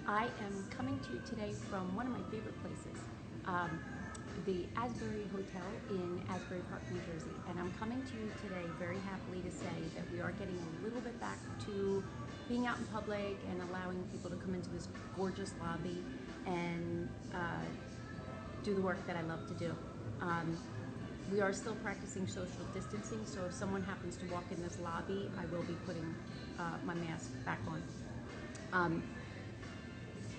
I am coming to you today from one of my favorite places, the Asbury Hotel in Asbury Park, New Jersey. And I'm coming to you today very happily to say that we are getting a little bit back to being out in public and allowing people to come into this gorgeous lobby and do the work that I love to do. We are still practicing social distancing, so if someone happens to walk in this lobby, I will be putting my mask back on.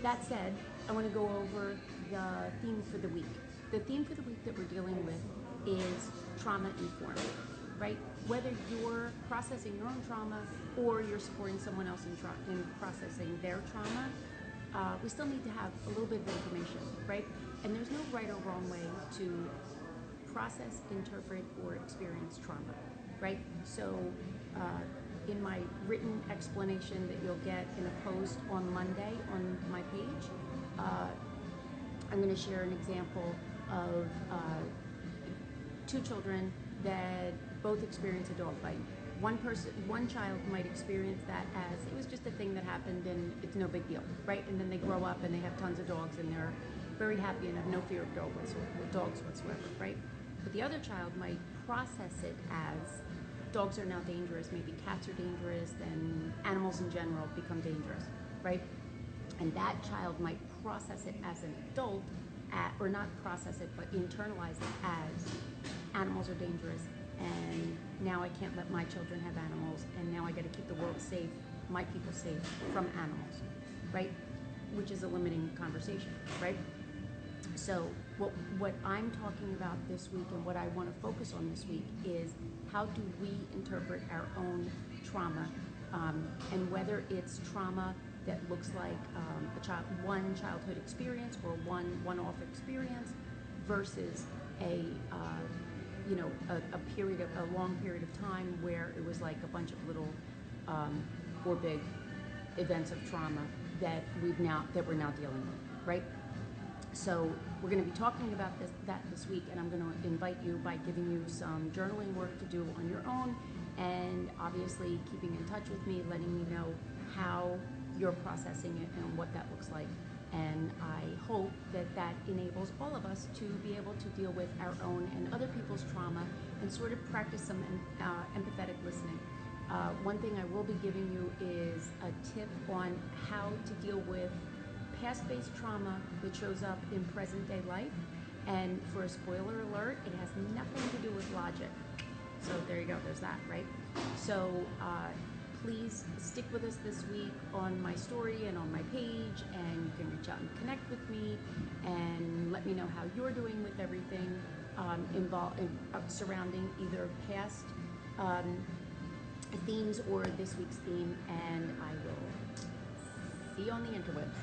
That said, I want to go over the theme for the week. The theme for the week that we're dealing with is trauma-informed, right? Whether you're processing your own trauma or you're supporting someone else in processing their trauma, we still need to have a little bit of information, right? And there's no right or wrong way to process, interpret, or experience trauma, right? So in my written explanation that you'll get in a post on Monday on my page, I'm going to share an example of two children that both experience a dog bite. One child might experience that as it was just a thing that happened and it's no big deal, right? And then they grow up and they have tons of dogs and they're very happy and have no fear of dogs whatsoever, right? But the other child might process it as dogs are now dangerous, maybe cats are dangerous, and animals in general become dangerous, right? And that child might process it as an adult, or not process it, but internalize it as animals are dangerous, and now I can't let my children have animals, and now I gotta keep the world safe, my people safe from animals, right? Which is a limiting conversation, right? So what I'm talking about this week and what I want to focus on this week is how do we interpret our own trauma, and whether it's trauma that looks like one childhood experience or one-off experience versus a long period of time where it was like a bunch of little or big events of trauma that we're now dealing with, right? So we're going to be talking about that this week, and I'm going to invite you by giving you some journaling work to do on your own, and obviously keeping in touch with me, letting me know how you're processing it and what that looks like. And I hope that enables all of us to be able to deal with our own and other people's trauma and sort of practice some empathetic listening. One thing I will be giving you is a tip on how to deal with past-based trauma that shows up in present-day life. And for a spoiler alert, it has nothing to do with logic. So there you go, there's that, right? So please stick with us this week on my story and on my page, and you can reach out and connect with me and let me know how you're doing with everything surrounding either past themes or this week's theme, and I will see you on the interwebs.